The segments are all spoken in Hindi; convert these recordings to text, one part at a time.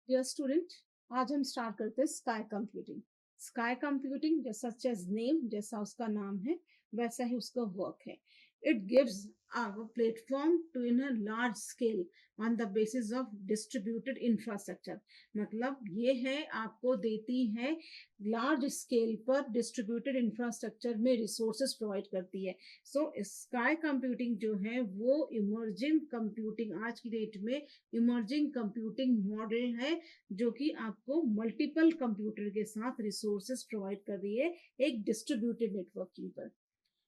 डियर स्टूडेंट, आज हम स्टार्ट करते हैं स्काई कंप्यूटिंग। स्काई कंप्यूटिंग जैसा सच नेम, जैसा उसका नाम है वैसा ही उसका वर्क है। It gives our platform to in a large scale on the basis of distributed infrastructure. मतलब ये है, आपको देती है लार्ज स्केल पर डिस्ट्रीब्यूटेड इंफ्रास्ट्रक्चर में रिसोर्सेज प्रोवाइड करती है। सो स्काई कंप्यूटिंग जो है वो इमर्जिंग कंप्यूटिंग, आज की डेट में इमर्जिंग कंप्यूटिंग मॉडल है, जो कि आपको मल्टीपल कंप्यूटर के साथ रिसोर्सेज प्रोवाइड कर रही है एक डिस्ट्रीब्यूटेड नेटवर्किंग पर।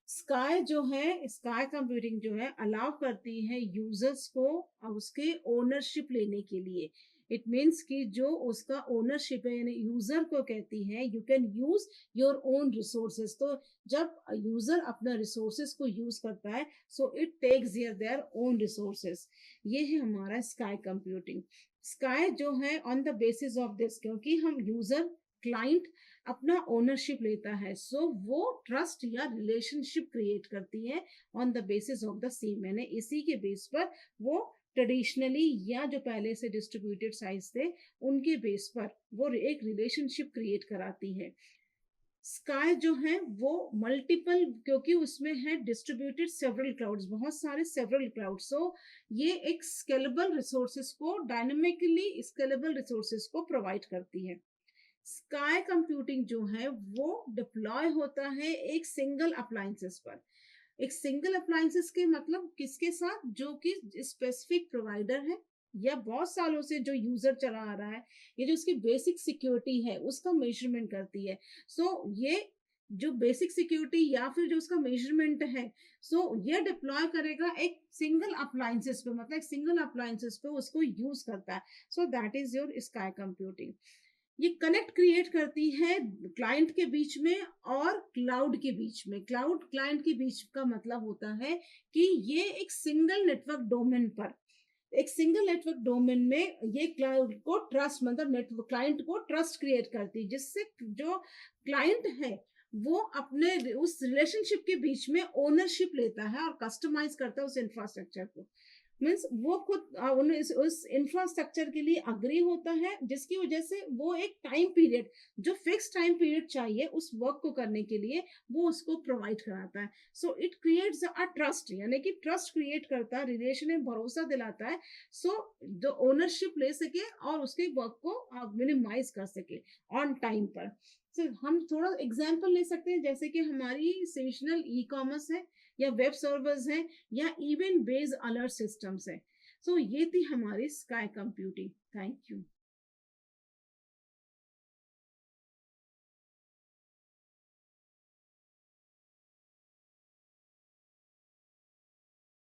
स्काई जो है, स्काई कंप्यूटिंग जो है अलाउ करती है यूजर्स को उसके ओनरशिप लेने के लिए। इट मीन्स कि जो उसका ओनरशिप है, यानी यूजर को कहती है you can use your own resources. तो जब यूजर अपना रिसोर्सेज को यूज करता है, so it takes their own resources. ये है हमारा स्काई कंप्यूटिंग। स्काई जो है on the basis of this, क्योंकि हम यूजर क्लाइंट अपना ओनरशिप लेता है, सो वो ट्रस्ट या रिलेशनशिप क्रिएट करती है on the basis of the same. यानी इसी के बेस पर वो ट्रेडिशनली या जो पहले से डिस्ट्रीब्यूटेड साइज थे उनके बेस पर वो एक रिलेशनशिप क्रिएट कराती है। स्काई जो है वो मल्टीपल, क्योंकि उसमें है डिस्ट्रीब्यूटेड सेवरल क्लाउड्स, बहुत सारे सेवरल क्लाउड्स, सो ये एक स्केलेबल रिसोर्सेज को, डायनेमिकली स्केलेबल रिसोर्सेज को प्रोवाइड करती है। स्काई कंप्यूटिंग जो है वो डिप्लॉय होता है एक सिंगल अप्लायंसेस पर। एक सिंगल अप्लायंसेस के मतलब किसके साथ, जो कि स्पेसिफिक प्रोवाइडर है या बहुत सालों से जो यूजर चला आ रहा है, ये जो इसकी बेसिक सिक्योरिटी है उसका मेजरमेंट करती है। ये जो बेसिक सिक्योरिटी या फिर जो उसका मेजरमेंट है, ये डिप्लॉय करेगा एक सिंगल अप्लायंसेस पे, मतलब एक सिंगल अप्लायंसेस पे उसको यूज करता है। That is your sky computing. ये कनेक्ट क्रिएट करती है क्लाइंट के बीच में और क्लाउड के बीच में। क्लाउड क्लाइंट के बीच का मतलब होता है कि ये एक सिंगल नेटवर्क डोमेन पर, एक सिंगल नेटवर्क डोमेन में ये क्लाउड को ट्रस्ट, मतलब नेटवर्क क्लाइंट को ट्रस्ट क्रिएट करती है, जिससे जो क्लाइंट है वो अपने उस रिलेशनशिप के बीच में ओनरशिप लेता है और कस्टमाइज करता है उस इंफ्रास्ट्रक्चर को। मीन्स वो खुद उस इंफ्रास्ट्रक्चर के लिए अग्री होता है, जिसकी वजह से वो एक टाइम पीरियड, जो फिक्स टाइम पीरियड चाहिए उस वर्क को करने के लिए, वो उसको प्रोवाइड कराता है। इट क्रिएट्स अ ट्रस्ट, यानी कि ट्रस्ट क्रिएट करता है, रिलेशन में भरोसा दिलाता है, जो ओनरशिप ले सके और उसके वर्क को मिनिमाइज कर सके ऑन टाइम पर। हम थोड़ा एग्जाम्पल ले सकते हैं, जैसे कि हमारी सेशनल ई कॉमर्स है या वेब सर्वर्स हैं या इवन बेस्ड अलर्ट सिस्टम्स है। ये थी हमारी स्काई कंप्यूटिंग। Thank you.